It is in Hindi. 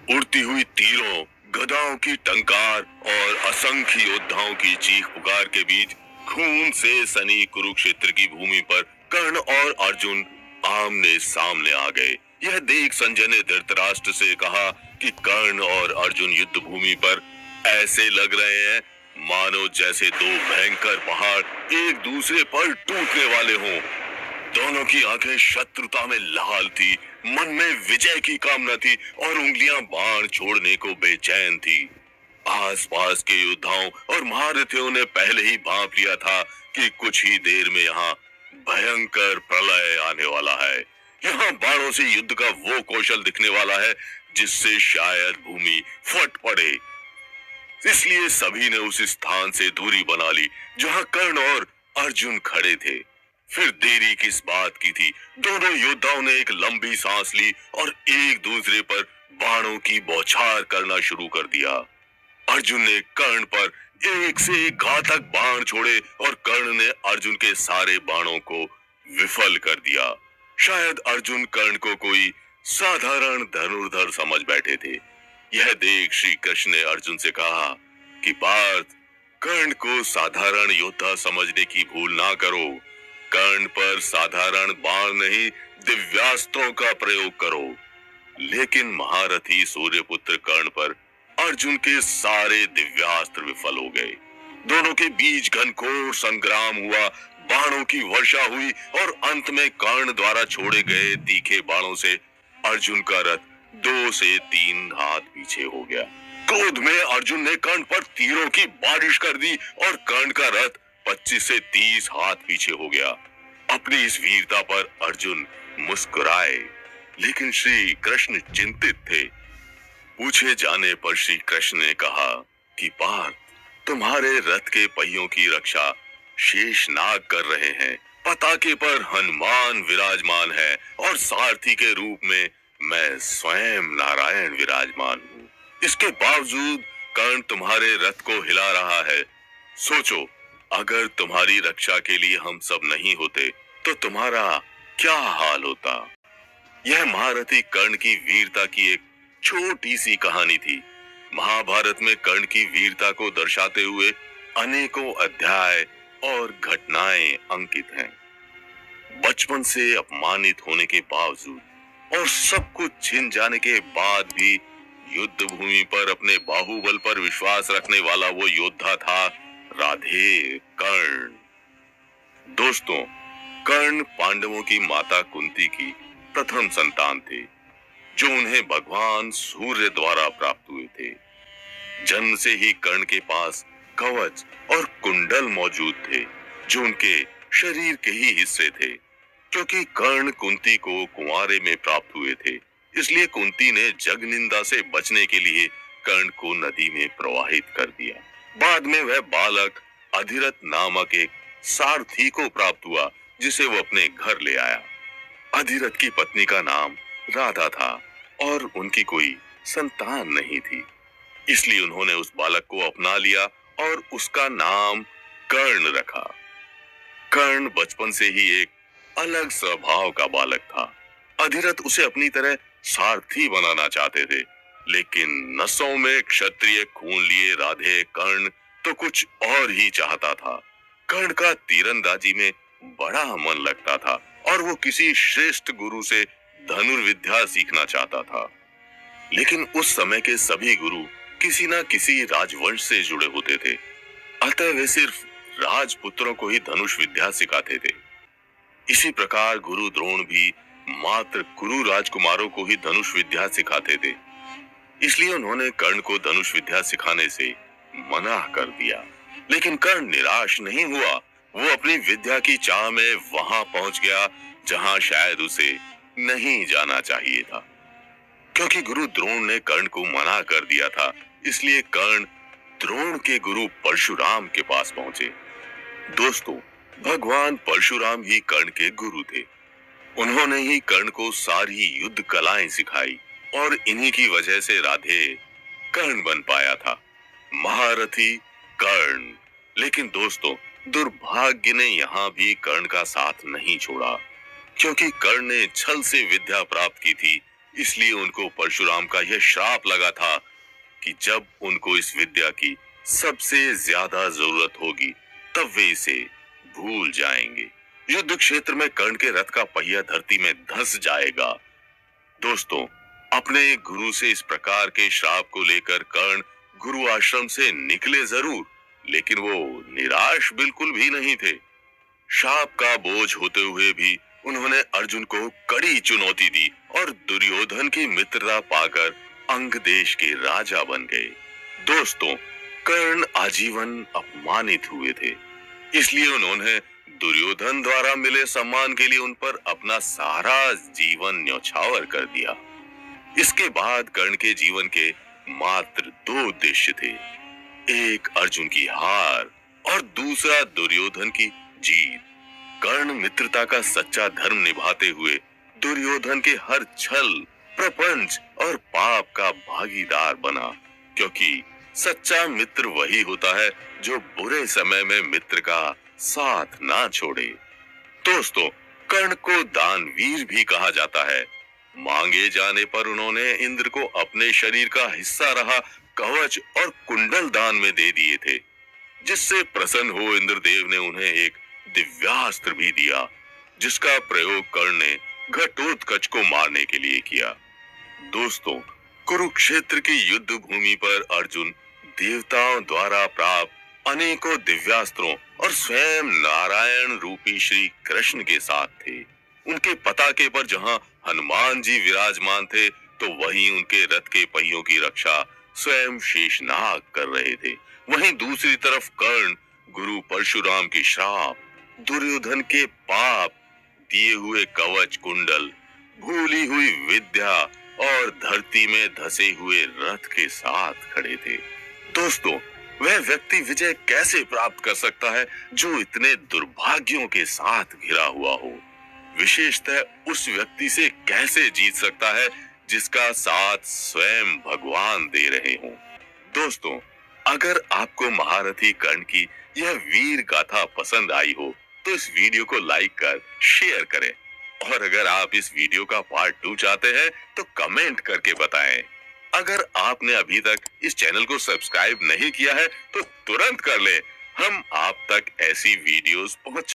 उड़ती हुई तीरों, गदाओं की टंकार और असंख्य योद्धाओं की चीख पुकार के बीच खून से सनी कुरुक्षेत्र की भूमि पर कर्ण और अर्जुन आमने सामने आ गए। यह देख संजय ने धृतराष्ट्र से कहा कि कर्ण और अर्जुन युद्ध भूमि पर ऐसे लग रहे हैं मानो जैसे दो भयंकर पहाड़ एक दूसरे पर टूटने वाले हों। दोनों की आंखें शत्रुता में लाल थी, मन में विजय की कामना थी और उंगलियां बाण छोड़ने को बेचैन थी। आसपास के योद्धाओं और महारथियों ने पहले ही भांप लिया था कि कुछ ही देर में यहाँ भयंकर प्रलय आने वाला है। यहाँ बाणों से युद्ध का वो कौशल दिखने वाला है जिससे शायद भूमि फट पड़े। इसलिए सभी ने उस स्थान से दूरी बना ली जहाँ कर्ण और अर्जुन खड़े थे। फिर देरी किस बात की थी। दोनों योद्धाओं ने एक लंबी सांस ली और एक दूसरे पर बाणों की बौछार करना शुरू कर दिया। अर्जुन ने कर्ण पर एक से एक घातक बाण छोड़े और कर्ण ने अर्जुन के सारे बाणों को विफल कर दिया। शायद अर्जुन कर्ण को कोई साधारण धनुर्धर समझ बैठे थे। यह देख श्री कृष्ण ने अर्जुन से कहा कि पार्थ, कर्ण को साधारण योद्धा समझने की भूल ना करो। कर्ण पर साधारण बाण नहीं, दिव्यास्त्रों का प्रयोग करो। लेकिन महारथी सूर्यपुत्र कर्ण पर अर्जुन के सारे दिव्यास्त्र विफल हो गए। दोनों के बीच घनघोर संग्राम हुआ, बाणों की वर्षा हुई और अंत में कर्ण द्वारा छोड़े गए तीखे बाणों से अर्जुन का रथ 2 से 3 हाथ पीछे हो गया। क्रोध में अर्जुन ने कर्ण पर तीरों की बारिश कर दी और कर्ण का रथ 25 से 30 हाथ पीछे हो गया। अपनी इस वीरता पर अर्जुन मुस्कुराए, लेकिन श्री कृष्ण चिंतित थे। पूछे जाने पर श्री कृष्ण ने कहा कि पार्थ, तुम्हारे रथ के पहियों की रक्षा शेषनाग कर रहे हैं। पताके पर हनुमान विराजमान है और सारथी के रूप में मैं स्वयं नारायण विराजमान हूँ। इसके बावजूद कर्ण तुम्हारे रथ को हिला रहा है। सोचो, अगर तुम्हारी रक्षा के लिए हम सब नहीं होते तो तुम्हारा क्या हाल होता। यह महारथी कर्ण की वीरता की एक छोटी सी कहानी थी। महाभारत में कर्ण की वीरता को दर्शाते हुए अनेकों अध्याय और घटनाएं अंकित हैं। बचपन से अपमानित होने के बावजूद और सब कुछ छिन जाने के बाद भी युद्ध भूमि पर अपने बाहुबल पर विश्वास रखने वाला वो योद्धा था राधे कर्ण। दोस्तों, कर्ण पांडवों की माता कुंती की प्रथम संतान थे, जो उन्हें भगवान सूर्य द्वारा प्राप्त हुए थे। जन्म से ही कर्ण के पास कवच और कुंडल मौजूद थे, जो उनके शरीर के ही हिस्से थे। क्योंकि कर्ण कुंती को कुंवारे में प्राप्त हुए थे, इसलिए कुंती ने जग निंदा से बचने के लिए कर्ण को नदी में प्रवाहित कर दिया। बाद में वह बालक अधिरथ नामक एक सारथी को प्राप्त हुआ, जिसे वो अपने घर ले आया। अधिरथ की पत्नी का नाम राधा था और उनकी कोई संतान नहीं थी, इसलिए उन्होंने उस बालक को अपना लिया और उसका नाम कर्ण रखा। कर्ण बचपन से ही एक अलग स्वभाव का बालक था। अधिरथ उसे अपनी तरह सारथी बनाना चाहते थे, लेकिन नसों में क्षत्रिय खून लिए राधे कर्ण तो कुछ और ही चाहता था। कर्ण का तीरंदाजी में बड़ा मन लगता था और वो किसी श्रेष्ठ गुरु से धनुर्विद्या सीखना चाहता था। लेकिन उस समय के सभी गुरु किसी न किसी राजवंश से जुड़े होते थे, अतः वे सिर्फ राजपुत्रों को ही धनुष विद्या सिखाते थे। इसी प्रकार गुरु द्रोण भी मात्र कुरु राजकुमारों को ही धनुष विद्या सिखाते थे, इसलिए उन्होंने कर्ण को धनुष विद्या सिखाने से मना कर दिया। लेकिन कर्ण निराश नहीं हुआ। वो अपनी विद्या की चाह में वहां पहुंच गया जहां शायद उसे नहीं जाना चाहिए था। क्योंकि गुरु द्रोण ने कर्ण को मना कर दिया था, इसलिए कर्ण द्रोण के गुरु परशुराम के पास पहुंचे। दोस्तों, भगवान परशुराम ही कर्ण के गुरु थे। उन्होंने ही कर्ण को सारी युद्ध कलाएं सिखाई और इन्हीं की वजह से राधे कर्ण बन पाया था, महारथी कर्ण। लेकिन दोस्तों, दुर्भाग्य ने यहाँ भी कर्ण का साथ नहीं छोड़ा, क्योंकि कर्ण ने छल से विद्या प्राप्त की थी, इसलिए उनको परशुराम का यह श्राप लगा था कि जब उनको इस विद्या की सबसे ज्यादा जरूरत होगी तब वे इसे भूल जाएंगे। युद्ध क्षेत्र में कर्ण के रथ का पहिया धरती में धंस जाएगा। दोस्तों, अपने गुरु से इस प्रकार के श्राप को लेकर कर्ण गुरु आश्रम से निकले जरूर, लेकिन वो निराश बिल्कुल भी नहीं थे। शाप का बोझ होते हुए भी उन्होंने अर्जुन को कड़ी चुनौती दी और दुर्योधन की मित्रता पाकर अंग देश के राजा बन गए। दोस्तों, कर्ण आजीवन अपमानित हुए थे, इसलिए उन्होंने दुर्योधन द्वारा मिले सम्मान के लिए उन पर अपना सारा जीवन न्यौछावर कर दिया। इसके बाद कर्ण के जीवन के मात्र दो उद्देश्य थे, एक अर्जुन की हार और दूसरा दुर्योधन की जीत। कर्ण मित्रता का सच्चा धर्म निभाते हुए दुर्योधन के हर छल, प्रपंच और पाप का भागीदार बना, क्योंकि सच्चा मित्र वही होता है जो बुरे समय में मित्र का साथ ना छोड़े। दोस्तों, कर्ण को दानवीर भी कहा जाता है। मांगे जाने पर उन्होंने इंद्र को अपने शरीर का हिस्सा रहा कवच और कुंडल दान में दे दिए थे, जिससे प्रसन्न हो इंद्रदेव ने उन्हें एक दिव्यास्त्र भी दिया, जिसका प्रयोग कर्ण ने घटोत्कच को मारने के लिए किया। दोस्तों, कुरुक्षेत्र की युद्ध भूमि पर अर्जुन देवताओं द्वारा प्राप्त अनेकों दिव्यास्त्रों और स्वयं नारायण रूपी श्री कृष्ण के साथ थे। उनके पताके पर जहां हनुमान जी विराजमान थे, तो वहीं उनके रथ के पहियों की रक्षा स्वयं शेषनाग कर रहे थे। वहीं दूसरी तरफ कर्ण गुरु परशुराम की श्राप, दुर्योधन के पाप, दिए हुए कवच कुंडल, भूली हुई विद्या और धरती में धसे हुए रथ के साथ खड़े थे। दोस्तों, वह व्यक्ति विजय कैसे प्राप्त कर सकता है जो इतने दुर्भाग्यों के साथ घिरा हुआ हो? विशेषतः उस व्यक्ति से कैसे जीत सकता है जिसका साथ स्वयं भगवान दे रहे हों? दोस्तों, अगर आपको महारथी कर्ण की यह वीर गाथा पसंद आई हो तो इस वीडियो को लाइक कर शेयर करें, और अगर आप इस वीडियो का पार्ट 2 चाहते हैं तो कमेंट करके बताएं। अगर आपने अभी तक इस चैनल को सब्सक्राइब नहीं किया है तो तुरंत कर लें। हम आप तक ऐसी वीडियोस पहुंचा